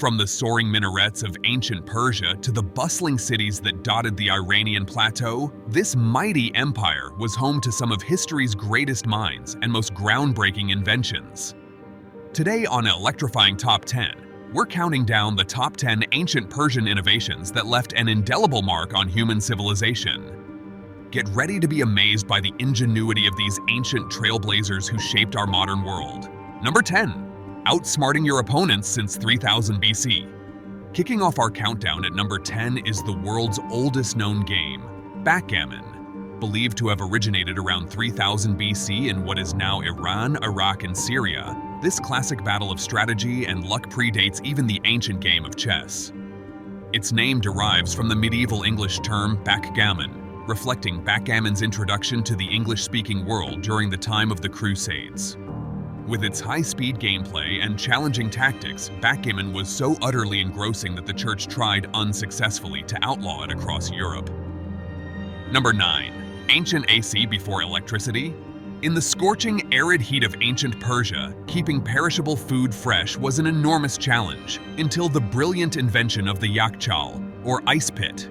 From the soaring minarets of ancient Persia to the bustling cities that dotted the Iranian plateau, this mighty empire was home to some of history's greatest minds and most groundbreaking inventions. Today on Electrifying Top 10, we're counting down the top 10 ancient Persian innovations that left an indelible mark on human civilization. Get ready to be amazed by the ingenuity of these ancient trailblazers who shaped our modern world. Number 10. Outsmarting your opponents since 3000 BC. Kicking off our countdown at number 10 is the world's oldest known game, backgammon. Believed to have originated around 3000 BC in what is now Iran, Iraq, and Syria, this classic battle of strategy and luck predates even the ancient game of chess. Its name derives from the medieval English term backgammon, reflecting backgammon's introduction to the English-speaking world during the time of the Crusades. With its high-speed gameplay and challenging tactics, backgammon was so utterly engrossing that the church tried unsuccessfully to outlaw it across Europe. Number 9. Ancient AC before electricity? In the scorching, arid heat of ancient Persia, keeping perishable food fresh was an enormous challenge, until the brilliant invention of the yakchal, or ice pit.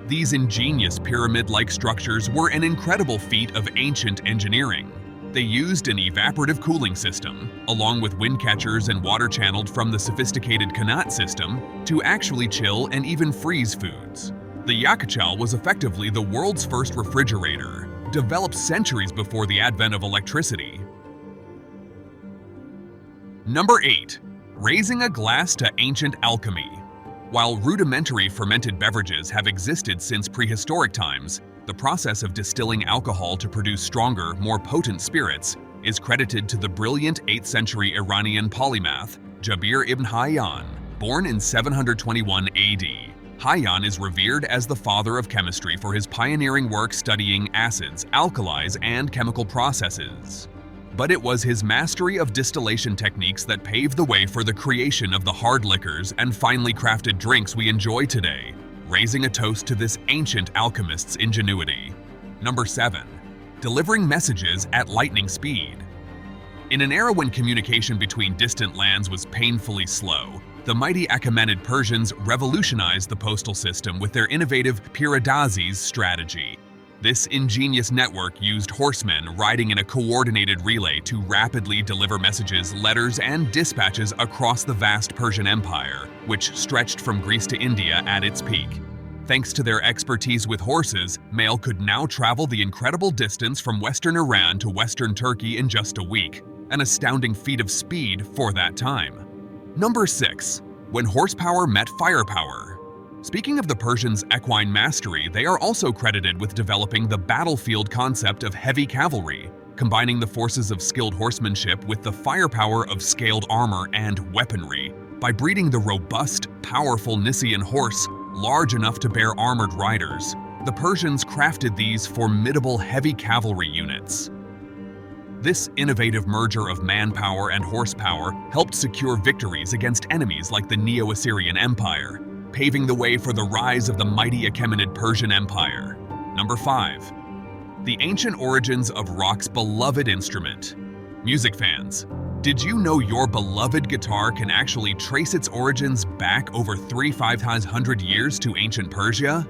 These ingenious pyramid-like structures were an incredible feat of ancient engineering. They used an evaporative cooling system, along with wind catchers and water channeled from the sophisticated Qanat system, to actually chill and even freeze foods. The yakchal was effectively the world's first refrigerator, developed centuries before the advent of electricity. Number 8. Raising a glass to ancient alchemy. While rudimentary fermented beverages have existed since prehistoric times, the process of distilling alcohol to produce stronger, more potent spirits is credited to the brilliant 8th century Iranian polymath, Jabir ibn Hayyan, born in 721 AD. Hayyan is revered as the father of chemistry for his pioneering work studying acids, alkalis, and chemical processes. But it was his mastery of distillation techniques that paved the way for the creation of the hard liquors and finely crafted drinks we enjoy today, raising a toast to this ancient alchemist's ingenuity. Number 7. Delivering messages at lightning speed. In an era when communication between distant lands was painfully slow, the mighty Achaemenid Persians revolutionized the postal system with their innovative Piradazes strategy. This ingenious network used horsemen riding in a coordinated relay to rapidly deliver messages, letters, and dispatches across the vast Persian Empire, which stretched from Greece to India at its peak. Thanks to their expertise with horses, mail could now travel the incredible distance from western Iran to western Turkey in just a week, an astounding feat of speed for that time. Number 6. When horsepower met firepower. Speaking of the Persians' equine mastery, they are also credited with developing the battlefield concept of heavy cavalry, combining the forces of skilled horsemanship with the firepower of scaled armor and weaponry. By breeding the robust, powerful Nisaean horse, large enough to bear armored riders, the Persians crafted these formidable heavy cavalry units. This innovative merger of manpower and horsepower helped secure victories against enemies like the Neo-Assyrian Empire, paving the way for the rise of the mighty Achaemenid Persian Empire. Number 5. The ancient origins of rock's beloved instrument. Music fans, did you know your beloved guitar can actually trace its origins back over 3,500 years to ancient Persia?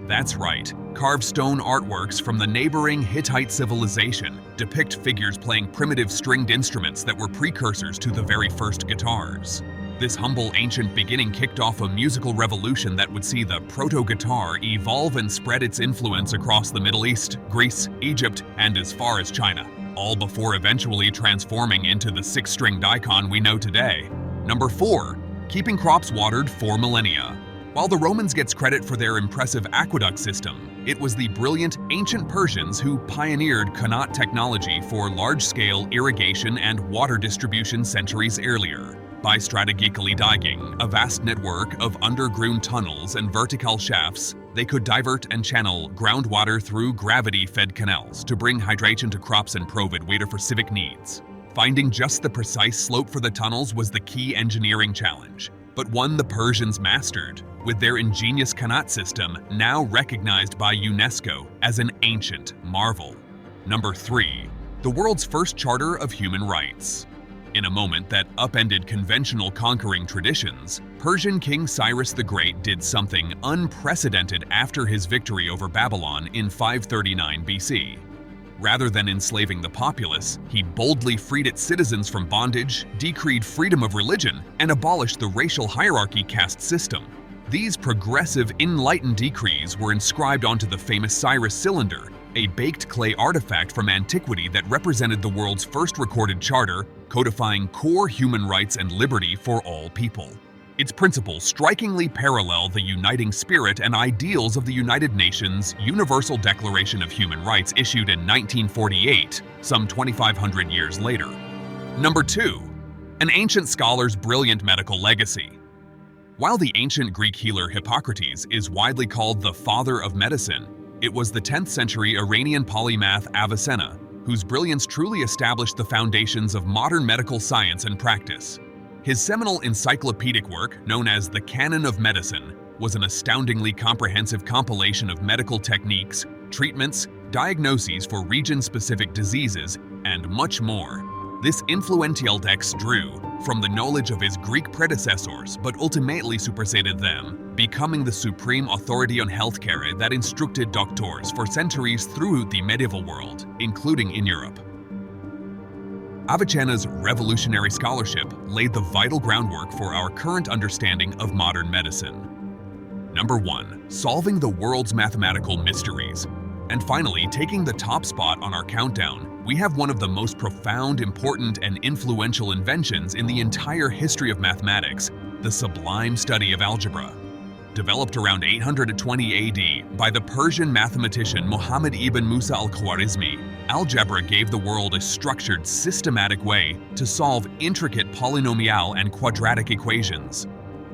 That's right, carved stone artworks from the neighboring Hittite civilization depict figures playing primitive stringed instruments that were precursors to the very first guitars. This humble ancient beginning kicked off a musical revolution that would see the proto-guitar evolve and spread its influence across the Middle East, Greece, Egypt, and as far as China, all before eventually transforming into the 6-stringed icon we know today. Number 4. Keeping crops watered for millennia. While the Romans gets credit for their impressive aqueduct system, it was the brilliant ancient Persians who pioneered Qanat technology for large-scale irrigation and water distribution centuries earlier. By strategically digging a vast network of underground tunnels and vertical shafts, they could divert and channel groundwater through gravity-fed canals to bring hydration to crops and provide water for civic needs. Finding just the precise slope for the tunnels was the key engineering challenge, but one the Persians mastered, with their ingenious Qanat system now recognized by UNESCO as an ancient marvel. Number 3. The world's first charter of human rights. In a moment that upended conventional conquering traditions, Persian King Cyrus the Great did something unprecedented after his victory over Babylon in 539 BC. Rather than enslaving the populace, he boldly freed its citizens from bondage, decreed freedom of religion, and abolished the racial hierarchy caste system. These progressive, enlightened decrees were inscribed onto the famous Cyrus cylinder, a baked clay artifact from antiquity that represented the world's first recorded charter, codifying core human rights and liberty for all people. Its principles strikingly parallel the uniting spirit and ideals of the United Nations Universal Declaration of Human Rights issued in 1948, some 2,500 years later. Number 2. An ancient scholar's brilliant medical legacy. While the ancient Greek healer Hippocrates is widely called the father of medicine, it was the 10th century Iranian polymath Avicenna whose brilliance truly established the foundations of modern medical science and practice. His seminal encyclopedic work, known as the Canon of Medicine, was an astoundingly comprehensive compilation of medical techniques, treatments, diagnoses for region-specific diseases, and much more. This influential text drew from the knowledge of his Greek predecessors but ultimately superseded them, becoming the supreme authority on healthcare that instructed doctors for centuries throughout the medieval world, including in Europe. Avicenna's revolutionary scholarship laid the vital groundwork for our current understanding of modern medicine. Number 1. Solving the world's mathematical mysteries. And finally, taking the top spot on our countdown, we have one of the most profound, important, and influential inventions in the entire history of mathematics, the sublime study of algebra. Developed around 820 AD by the Persian mathematician Muhammad ibn Musa al-Khwarizmi, algebra gave the world a structured, systematic way to solve intricate polynomial and quadratic equations.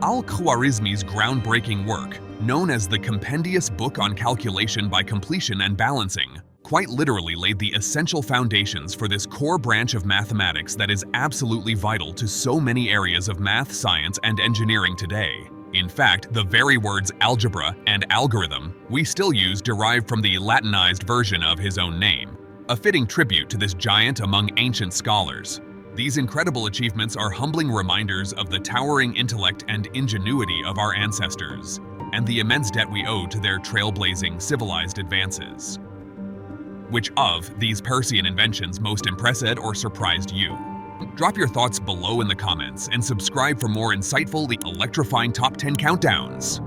Al-Khwarizmi's groundbreaking work, known as the Compendious Book on Calculation by Completion and Balancing, quite literally laid the essential foundations for this core branch of mathematics that is absolutely vital to so many areas of math, science, and engineering today. In fact, the very words algebra and algorithm we still use derive from the Latinized version of his own name, a fitting tribute to this giant among ancient scholars. These incredible achievements are humbling reminders of the towering intellect and ingenuity of our ancestors, and the immense debt we owe to their trailblazing civilized advances. Which of these Persian inventions most impressed or surprised you? Drop your thoughts below in the comments and subscribe for more insightful, electrifying top 10 countdowns.